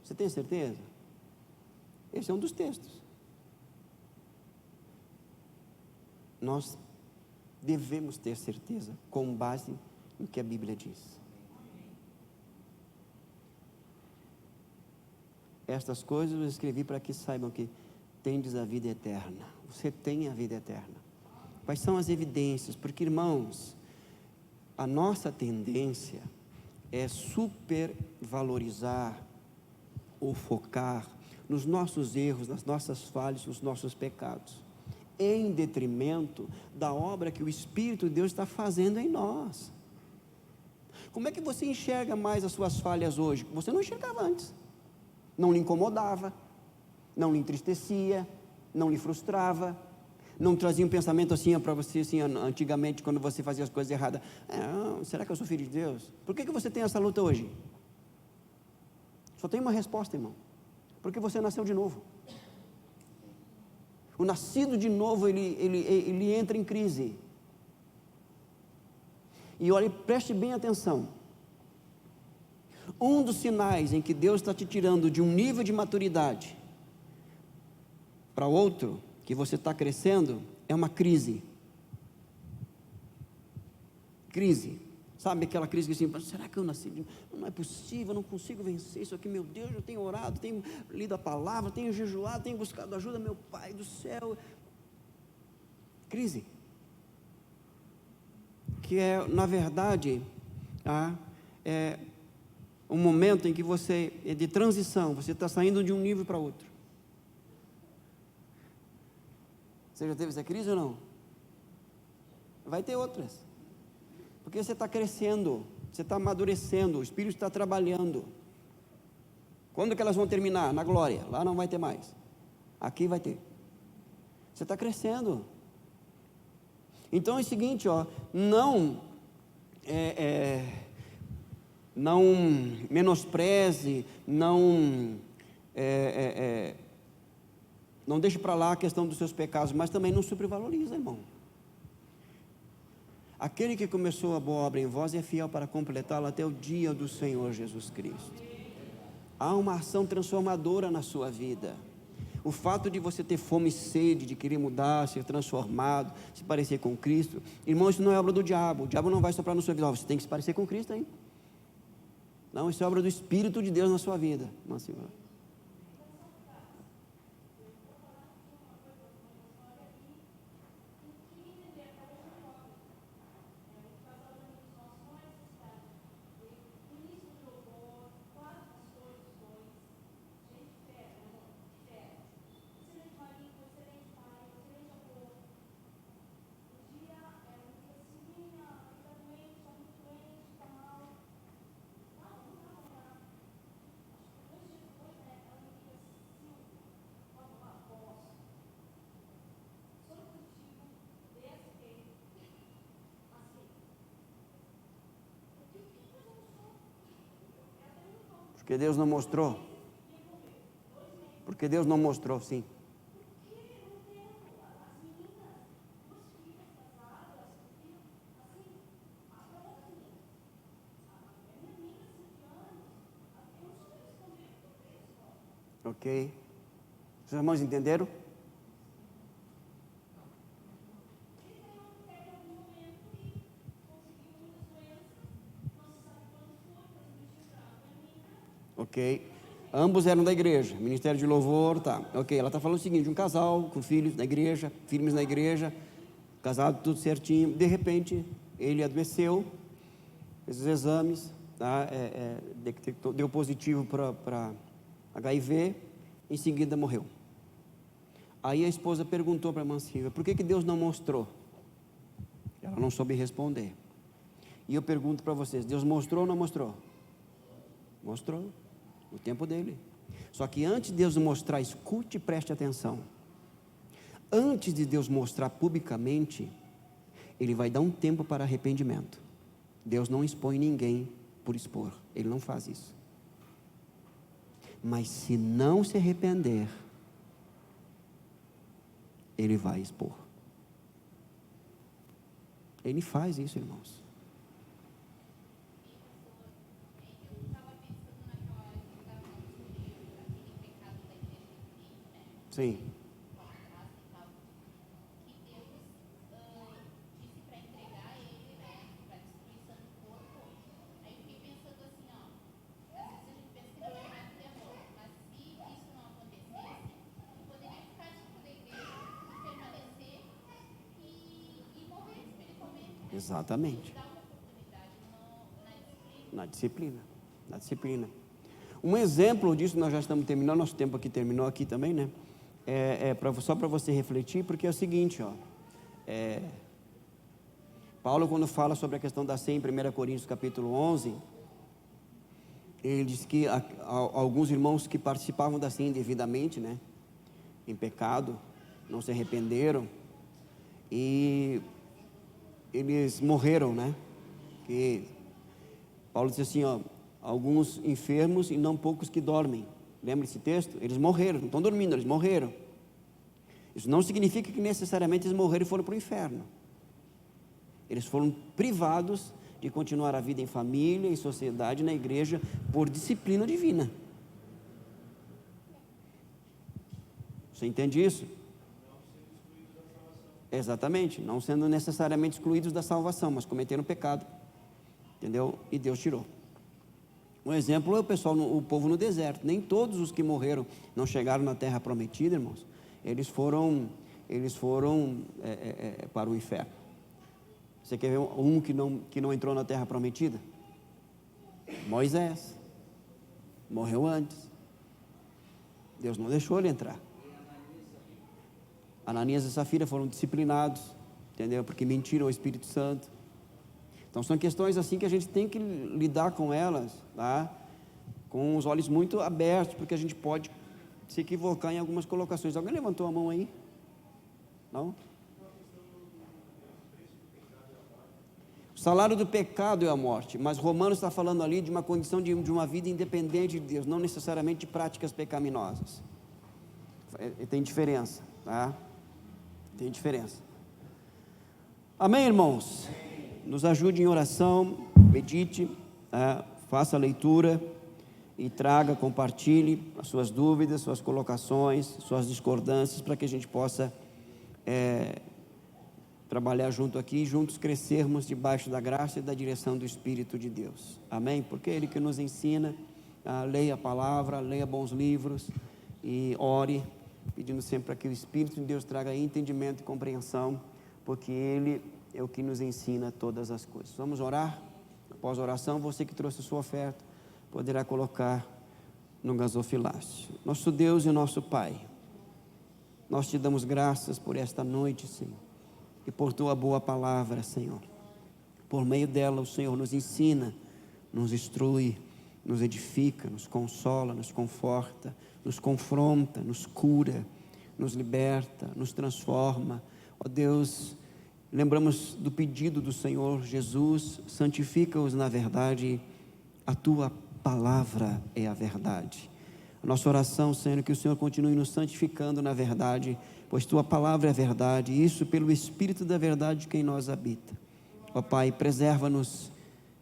Você tem certeza? Esse é um dos textos. Nós devemos ter certeza, com base no que a Bíblia diz. Estas coisas eu escrevi para que saibam que tendes a vida eterna. Você tem a vida eterna. Quais são as evidências? Porque, irmãos, a nossa tendência é supervalorizar ou focar nos nossos erros, nas nossas falhas, nos nossos pecados, em detrimento da obra que o Espírito de Deus está fazendo em nós. Como é que você enxerga mais as suas falhas hoje? Você não enxergava antes. Não lhe incomodava, não lhe entristecia, não lhe frustrava, não trazia um pensamento assim para você, assim, antigamente, quando você fazia as coisas erradas. Será que eu sou filho de Deus? Por que você tem essa luta hoje? Só tem uma resposta, irmão. Porque você nasceu de novo. O nascido de novo, ele entra em crise. E olha, preste bem atenção. Um dos sinais em que Deus está te tirando de um nível de maturidade para outro, que você está crescendo, é uma crise. Crise. Sabe aquela crise que assim, será que eu nasci? Não é possível, eu não consigo vencer isso aqui, meu Deus, eu tenho orado, tenho lido a palavra, tenho jejuado, tenho buscado ajuda, meu Pai do céu. Crise. Que é, na verdade, é um momento em que você é de transição, você está saindo de um nível para outro. Você já teve essa crise ou não? Vai ter outras. Porque você está crescendo, você está amadurecendo, o Espírito está trabalhando. Quando que elas vão terminar? Na glória. Lá não vai ter mais. Aqui vai ter. Você está crescendo. Então é o seguinte, ó, não menospreze, não deixe para lá a questão dos seus pecados, mas também não supervaloriza, irmão. Aquele que começou a boa obra em vós é fiel para completá-la até o dia do Senhor Jesus Cristo. Há uma ação transformadora na sua vida. O fato de você ter fome e sede, de querer mudar, ser transformado, se parecer com Cristo, irmão, isso não é obra do diabo. O diabo não vai soprar na sua vida, você tem que se parecer com Cristo aí. Não, isso é obra do Espírito de Deus na sua vida, irmã Silvana. Porque Deus não mostrou. Porque Deus não mostrou, sim. Ok. Os irmãos entenderam? Ok. Ambos eram da igreja, ministério de louvor, tá. Ok, ela está falando o seguinte, um casal com filhos na igreja, firmes na igreja, casado tudo certinho, de repente ele adoeceu, fez os exames, tá? Deu positivo para HIV, em seguida morreu. Aí a esposa perguntou para a irmã Silvia, por que Deus não mostrou? Ela não soube responder. E eu pergunto para vocês, Deus mostrou ou não mostrou? Mostrou. O tempo dele. Só que antes de Deus mostrar, escute e preste atenção. Antes de Deus mostrar publicamente, Ele vai dar um tempo para arrependimento. Deus não expõe ninguém por expor. Ele não faz isso. Mas se não se arrepender, Ele vai expor. Ele faz isso, irmãos. Sim. Exatamente. Na disciplina. Na disciplina. Um exemplo disso, nós já estamos terminando, nosso tempo aqui terminou aqui também, né? Só para você refletir, porque é o seguinte, ó. Paulo, quando fala sobre a questão da ceia em 1 Coríntios capítulo 11, ele diz que alguns irmãos que participavam da ceia indevidamente, né? Em pecado, não se arrependeram, e eles morreram, né? Que Paulo diz assim, ó, alguns enfermos e não poucos que dormem. Lembra esse texto? Eles morreram, não estão dormindo, eles morreram. Isso não significa que necessariamente eles morreram e foram para o inferno. Eles foram privados de continuar a vida em família, em sociedade, na igreja, por disciplina divina. Você entende isso? Exatamente, não sendo necessariamente excluídos da salvação, mas cometeram pecado, entendeu? E Deus tirou. Um exemplo é o povo no deserto. Nem todos os que morreram não chegaram na terra prometida, irmãos. Eles foram para o inferno. Você quer ver um que não entrou na terra prometida? Moisés. Morreu antes. Deus não deixou ele entrar. Ananias e Safira foram disciplinados, entendeu? Porque mentiram ao Espírito Santo. Então são questões assim que a gente tem que lidar com elas, tá? Com os olhos muito abertos, porque a gente pode se equivocar em algumas colocações. Alguém levantou a mão aí? Não? O salário do pecado é a morte, mas Romanos está falando ali de uma condição de uma vida independente de Deus, não necessariamente de práticas pecaminosas. Tem diferença, tá? Tem diferença. Amém, irmãos? Nos ajude em oração, medite, tá? Faça a leitura e traga, compartilhe as suas dúvidas, suas colocações, suas discordâncias, para que a gente possa trabalhar junto aqui, juntos crescermos debaixo da graça e da direção do Espírito de Deus. Amém? Porque é Ele que nos ensina, leia a palavra, leia bons livros e ore, pedindo sempre para que o Espírito de Deus traga entendimento e compreensão, porque Ele é o que nos ensina todas as coisas. Vamos orar? Após a oração, você que trouxe a sua oferta, poderá colocar no gasofilácio. Nosso Deus e nosso Pai, nós te damos graças por esta noite, Senhor, e por tua boa palavra, Senhor. Por meio dela o Senhor nos ensina, nos instrui, nos edifica, nos consola, nos conforta, nos confronta, nos cura, nos liberta, nos transforma. Ó Deus, lembramos do pedido do Senhor Jesus: santifica-os na verdade, a tua palavra é a verdade. A nossa oração, Senhor, é que o Senhor continue nos santificando na verdade, pois tua palavra é verdade, e isso pelo Espírito da verdade que em nós habita. Ó Pai, preserva-nos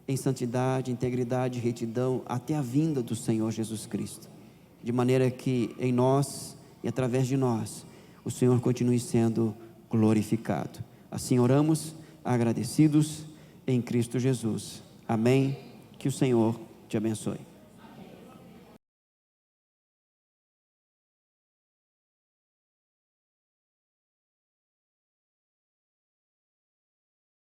em santidade, integridade e retidão até a vinda do Senhor Jesus Cristo, de maneira que em nós e através de nós o Senhor continue sendo glorificado. Assim oramos, agradecidos em Cristo Jesus. Amém. Que o Senhor te abençoe.